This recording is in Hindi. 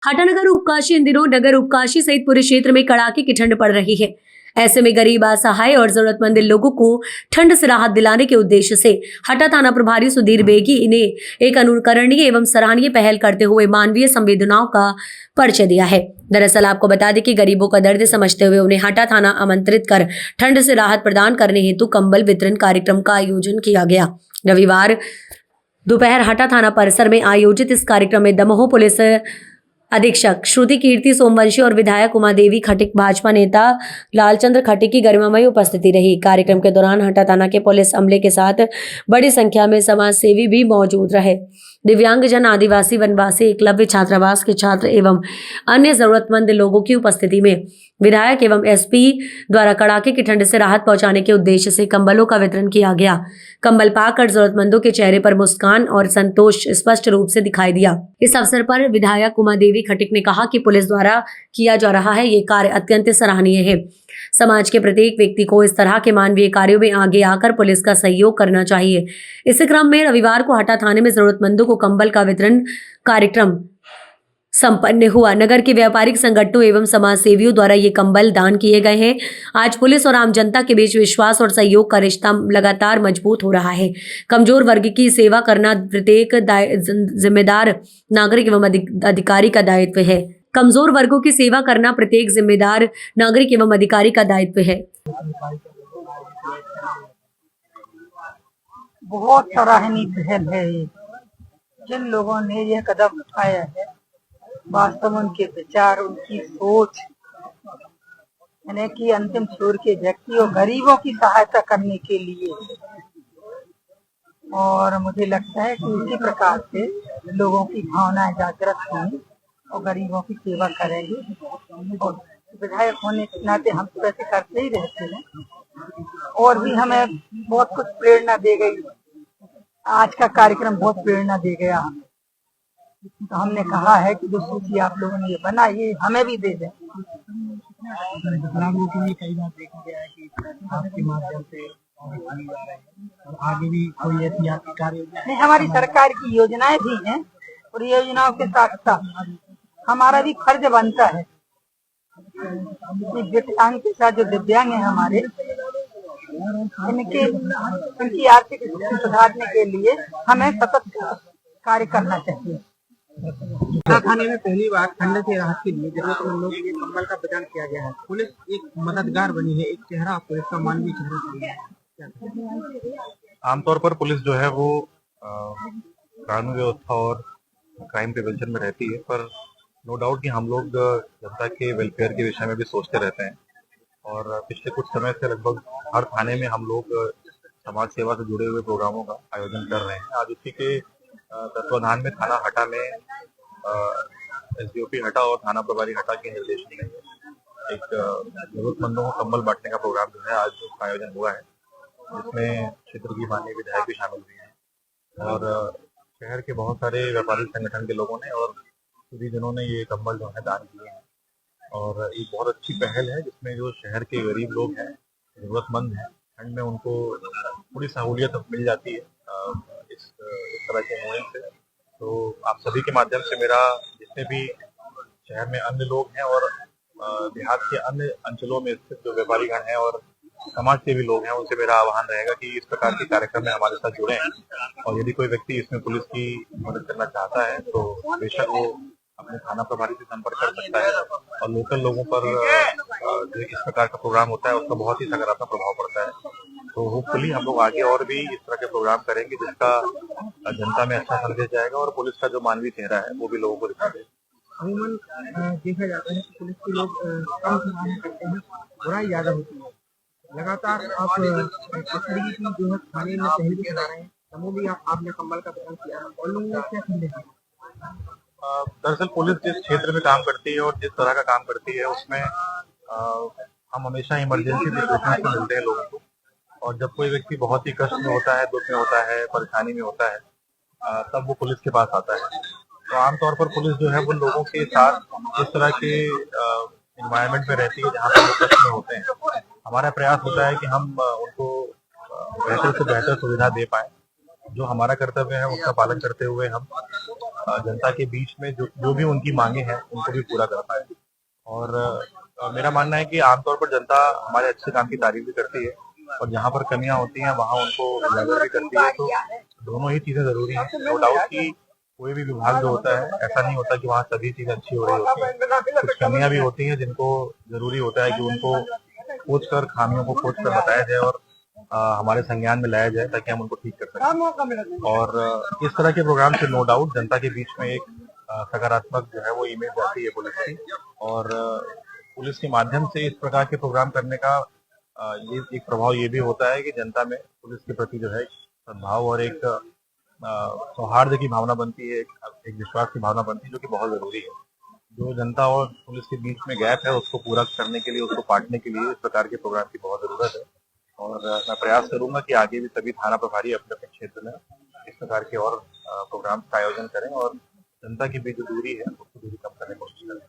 हाटानगर उपकाशी इन दिनों नगर उपकाशी सहित पूरे क्षेत्र में कड़ाके की ठंड पड़ रही है। ऐसे में गरीब, असहाय और जरूरतमंद लोगों को ठंड से राहत दिलाने के उद्देश्य से हटा थाना प्रभारी सुधीर बेगी इन्हें एक अनुकरणीय एवं सराहनीय पहल करते हुए मानवीय संवेदनाओं का परिचय दिया है। दरअसल आपको बता दें कि गरीबों का दर्द समझते हुए उन्हें हटा थाना आमंत्रित कर ठंड से राहत प्रदान करने हेतु कंबल वितरण कार्यक्रम का आयोजन किया गया। रविवार दोपहर हटा थाना परिसर में आयोजित इस कार्यक्रम में दमोह पुलिस अधीक्षक श्रुति कीर्ति सोमवंशी और विधायक उमा देवी खटिक, भाजपा नेता लालचंद्र खटिक की गरिमामयी उपस्थिति रही। कार्यक्रम के दौरान हटा थाना के पुलिस अमले के साथ बड़ी संख्या में समाज सेवी भी मौजूद रहे। दिव्यांगजन, आदिवासी, वनवासी, एकलव्य छात्रावास के छात्र एवं अन्य जरूरतमंद लोगों की उपस्थिति में विधायक एवं एसपी द्वारा कड़ाके की ठंड से राहत पहुंचाने के उद्देश्य से कंबलों का वितरण किया गया। कंबल पाकर जरूरतमंदों के चेहरे पर मुस्कान और संतोष स्पष्ट रूप से दिखाई दिया। इस अवसर पर विधायक उमा देवी खटिक ने कहा कि पुलिस द्वारा किया जा रहा है ये कार्य अत्यंत सराहनीय है। समाज के प्रत्येक व्यक्ति को इस तरह के मानवीय कार्यों में आगे आकर पुलिस का सहयोग करना चाहिए। इस क्रम में रविवार को हटा थाने में जरूरतमंदों को कंबल का वितरण कार्यक्रम संपन्न हुआ। नगर के व्यापारिक संगठनों एवं समाज सेवियों द्वारा ये कंबल दान किए गए हैं। आज पुलिस और आम जनता के बीच विश्वास और सहयोग का रिश्ता लगातार मजबूत हो रहा है। कमजोर वर्ग की सेवा करना प्रत्येक जिम्मेदार नागरिक एवं अधिकारी का दायित्व है। कमजोर वर्गों की सेवा करना प्रत्येक जिम्मेदार नागरिक एवं अधिकारी का दायित्व है। बहुत सराहनीय पहल है ये। जिन लोगों ने यह कदम उठाया है, वास्तव में उनके विचार, उनकी सोच, यानी कि अंतिम छोर के व्यक्ति और गरीबों की सहायता करने के लिए, और मुझे लगता है कि इसी प्रकार से लोगों की भावनाएं जागृत होंगी और गरीबों की सेवा करेंगे। और विधायक होने के नाते हम तो वैसे करते ही रहते हैं, और भी हमें बहुत कुछ प्रेरणा दे गई। आज का कार्यक्रम बहुत प्रेरणा दे गया हमें, तो हमने कहा है कि जो सूची आप लोगों ने ये बनाई ये हमें भी दे दें। विकलांगों के लिए कई बार देखा गया है कि आपके माध्यम से और आगे भी कोई ऐसी आपकी कार्य योजना नहीं, हमारी सरकार की योजनाएं भी हैं, और योजनाओं के साथ साथ हमारा भी फर्ज बनता है कि विकलांग के साथ जो दिव्यांग है हमारे, इनकी आर्थिक स्थिति सुधारने के लिए हमें सतत कार्य करना चाहिए। थाने में पहली बार ठंड से राहत के लिए जरूरतमंद लोगों के लिए कंबल का वितरण किया गया है। पुलिस एक मददगार बनी है, एक चेहरा पुलिस का मानवीय चेहरा। आमतौर पर पुलिस जो है वो कानून व्यवस्था और क्राइम प्रिवेंशन में रहती है, पर नो डाउट कि हम लोग जनता के वेलफेयर के विषय में भी सोचते रहते हैं। और पिछले कुछ समय से लगभग हर थाने में हम लोग समाज सेवा से जुड़े हुए प्रोग्रामों का आयोजन कर रहे हैं। आज उसी के तत्वाधान में थाना हटा में एसडीओपी हटा और थाना प्रभारी हटा के निर्देशन में एक जरूरतमंदों को कंबल बांटने का प्रोग्राम जो है आज उसका आयोजन हुआ है, जिसमें क्षेत्र की माननीय विधायक भी शामिल हुए हैं और शहर के बहुत सारे व्यापारिक संगठन के लोगों ने और सभी जनों ने ये कंबल जो है दान किए हैं। और एक बहुत अच्छी पहल है जिसमें जो शहर के गरीब लोग हैं, जरूरतमंद हैं, ठंड में उनको थोड़ी सहूलियत मिल जाती है इस तरह के मुहिम से। तो आप सभी के माध्यम से मेरा जितने भी शहर में अन्य लोग हैं और देहात के अन्य अंचलों में स्थित जो व्यापारी गण हैं और समाज के भी लोग हैं, उनसे मेरा आह्वान रहेगा कि इस प्रकार के कार्यक्रम में हमारे साथ जुड़े हैं। और यदि कोई व्यक्ति इसमें पुलिस की मदद करना चाहता है तो बेशक वो अपने थाना प्रभारी से संपर्क कर सकता है। और लोकल लोगों पर जो इस प्रकार का प्रोग्राम होता है उसका बहुत ही सकारात्मक प्रभाव पड़ता है। तो होपफुली हम लोग आगे और भी इस तरह के प्रोग्राम करेंगे जिसका जनता में अच्छा संदेश जाएगा और पुलिस का जो मानवीय चेहरा है वो भी लोगों को दिखा देगा। अमूमन देखा जाता है कि पुलिस के लोग कम सराहना करते हैं, बुराई ज्यादा होती है। लगातार आप तरीके की जो है थाने में पहल भी चला रहे हैं, समूह भी आपने कंबल का वितरण किया, और लोगों ने क्या संदेश दिया? दरअसल पुलिस जिस क्षेत्र में काम करती है और जिस तरह का काम करती है उसमें हम हमेशा इमरजेंसी सिचुएशन में मिलते हैं लोगों को। और जब कोई व्यक्ति बहुत ही कष्ट में होता है, दुख में होता है, परेशानी में होता है, तब वो पुलिस के पास आता है। तो आमतौर पर पुलिस जो है वो लोगों के साथ इस तरह के एनवायरनमेंट में रहती है जहाँ पर वो कष्ट में होते हैं। हमारा प्रयास होता है कि हम उनको बेहतर से बेहतर सुविधा दे पाए। जो हमारा कर्तव्य है उसका पालन करते हुए हम जनता के बीच में जो भी उनकी मांगे हैं उनको भी पूरा कर पाए। और मेरा मानना है कि आमतौर पर जनता हमारे अच्छे काम की तारीफ भी करती है और जहाँ पर कमियां होती हैं वहाँ उनको उजागर भी करती है। तो दोनों ही चीजें जरूरी हैं। नो डाउट कि कोई भी विभाग जो होता है ऐसा नहीं होता कि वहाँ सभी चीजें अच्छी हो रही होती है। कुछ कमियां भी होती हैं जिनको जरूरी होता है कि उनको खोज कर, खामियों को खोज कर बताया जाए और हमारे संज्ञान में लाया जाए ताकि हम उनको ठीक कर सकें। और इस तरह के प्रोग्राम से नो डाउट जनता के बीच में एक सकारात्मक जो है वो इमेज जाती है पुलिस की। और पुलिस के माध्यम से इस प्रकार के प्रोग्राम करने का ये एक प्रभाव ये भी होता है कि जनता में पुलिस के प्रति जो है सद्भाव और एक सौहार्द की भावना बनती है, एक विश्वास की भावना बनती है, जो कि बहुत जरूरी है। जो जनता और पुलिस के बीच में गैप है उसको पूरा करने के लिए, उसको पाटने के लिए इस प्रकार के प्रोग्राम की बहुत जरूरत है। और मैं प्रयास करूंगा कि आगे भी सभी थाना प्रभारी अपने अपने क्षेत्र में इस प्रकार के और प्रोग्राम का आयोजन करें और जनता के बीच जो दूरी है उसको दूरी कम करने की कोशिश करें।